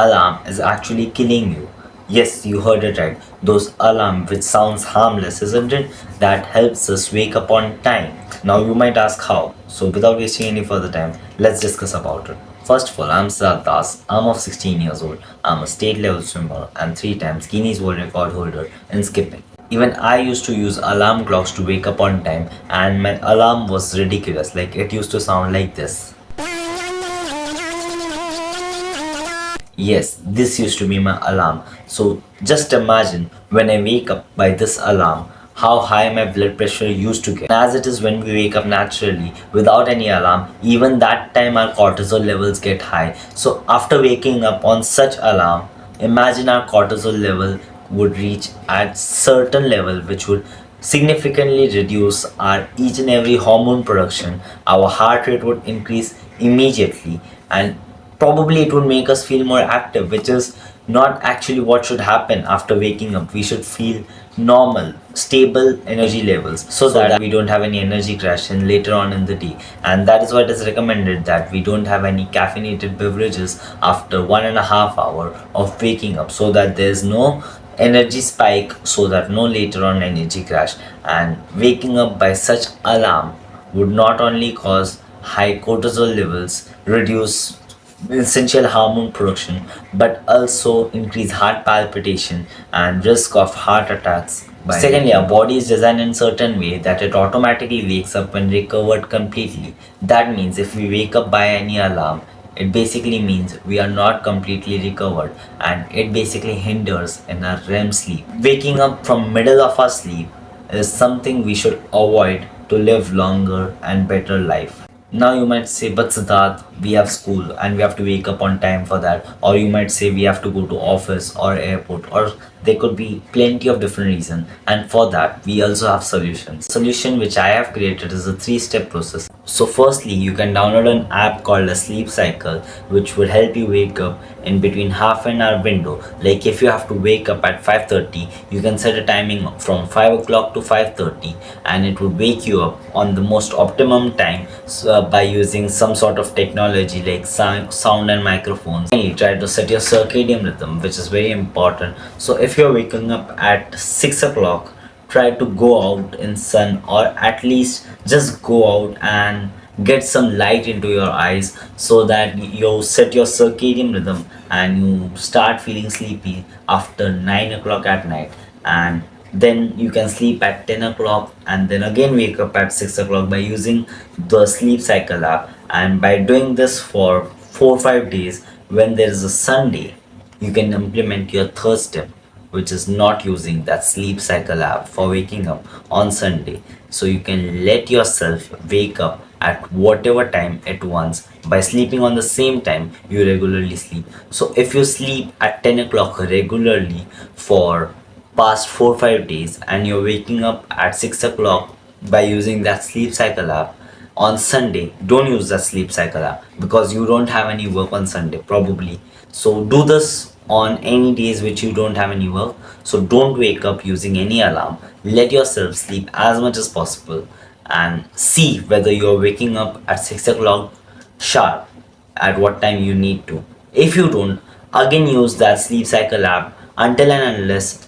alarm is actually killing you. Yes, you heard it right. Those alarm which sounds harmless, isn't it? That helps us wake up on time. Now you might ask how. So without wasting any further time, let's discuss about it. First of all, I'm Siddharth. I'm of 16 years old. I'm a state level swimmer and 3 times Guinness World Record holder in skipping. Even I used to use alarm clocks to wake up on time, and my alarm was ridiculous. Like it used to sound like this. Yes, this used to be my alarm. So just imagine when I wake up by this alarm, how high my blood pressure used to get. As it is when we wake up naturally without any alarm, even that time our cortisol levels get high. So after waking up on such alarm, imagine our cortisol level would reach at certain level which would significantly reduce our each and every hormone production. Our heart rate would increase immediately, and probably it would make us feel more active, which is not actually what should happen. After waking up we should feel normal, stable energy levels, so that we don't have any energy crash in later on in the day. And that is why it is recommended that we don't have any caffeinated beverages after 1.5 hours of waking up, so that there's no energy spike, so that no later on energy crash. And waking up by such alarm would not only cause high cortisol levels, reduce essential hormone production, but also increase heart palpitation and risk of heart attacks. Secondly, our body is designed in a certain way that it automatically wakes up when recovered completely. That means if we wake up by any alarm, it basically means we are not completely recovered, and it basically hinders in our REM sleep. Waking up from middle of our sleep is something we should avoid to live longer and better life. Now you might say, but Siddharth, we have school and we have to wake up on time for that. Or you might say we have to go to office or airport, or there could be plenty of different reasons. And for that, we also have solutions. Solution which I have created is a 3-step process. So firstly, you can download an app called a sleep cycle, which will help you wake up in between half an hour window. Like if you have to wake up at 5:30, you can set a timing from 5 o'clock to 5:30, and it would wake you up on the most optimum time, by using some sort of technology like sound and microphones. Finally, try to set your circadian rhythm, which is very important. So if you're waking up at 6 o'clock, try to go out in sun, or at least just go out and get some light into your eyes, so that you set your circadian rhythm and you start feeling sleepy after 9 o'clock at night. And then you can sleep at 10 o'clock and then again wake up at 6 o'clock by using the sleep cycle app. And by doing this for 4 or 5 days, when there is a Sunday, you can implement your third step, which is not using that sleep cycle app for waking up on Sunday. So you can let yourself wake up at whatever time at once by sleeping on the same time you regularly sleep. So if you sleep at 10 o'clock regularly for past 4 or 5 days, and you're waking up at 6 o'clock by using that sleep cycle app on Sunday, don't use that sleep cycle app because you don't have any work on Sunday probably. So do this on any days which you don't have any work. So don't wake up using any alarm. Let yourself sleep as much as possible, and see whether you're waking up at 6 o'clock sharp at what time you need to. If you don't, again use that sleep cycle app until and unless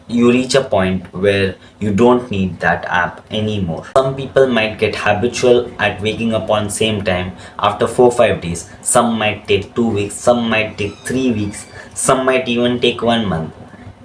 you reach a point where you don't need that app anymore. Some people might get habitual at waking up on same time after 4 or 5 days. Some might take 2 weeks, some might take 3 weeks, some might even take 1 month.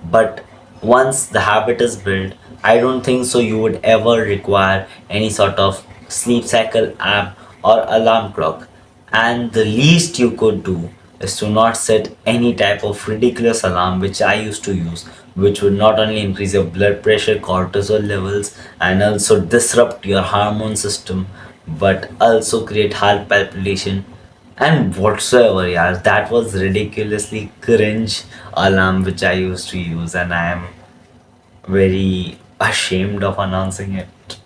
But once the habit is built, I don't think so you would ever require any sort of sleep cycle app or alarm clock. And the least you could do is to not set any type of ridiculous alarm which I used to use, which would not only increase your blood pressure, cortisol levels, and also disrupt your hormone system, but also create heart palpitation and whatsoever. Yeah, that was ridiculously cringe alarm which I used to use, and I am very ashamed of announcing it.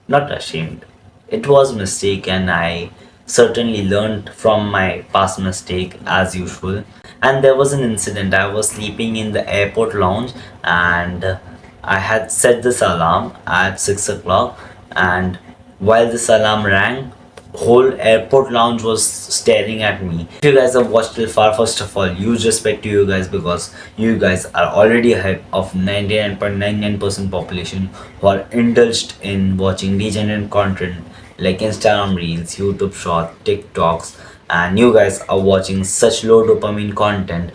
Not ashamed, it was mistake, and I certainly learned from my past mistake as usual. And there was an incident. I was sleeping in the airport lounge, and I had set this alarm at 6 o'clock, and while this alarm rang, whole airport lounge was staring at me. If you guys have watched till far, first of all, huge respect to you guys, because you guys are already ahead of 99.99% population who are indulged in watching degenerate content like Instagram Reels, YouTube Shorts, TikToks, and you guys are watching such low dopamine content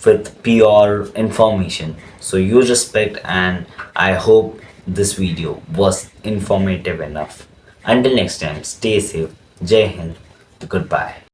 with pure information. So huge respect, and I hope this video was informative enough. Until next time, stay safe. Jai Hind. Goodbye.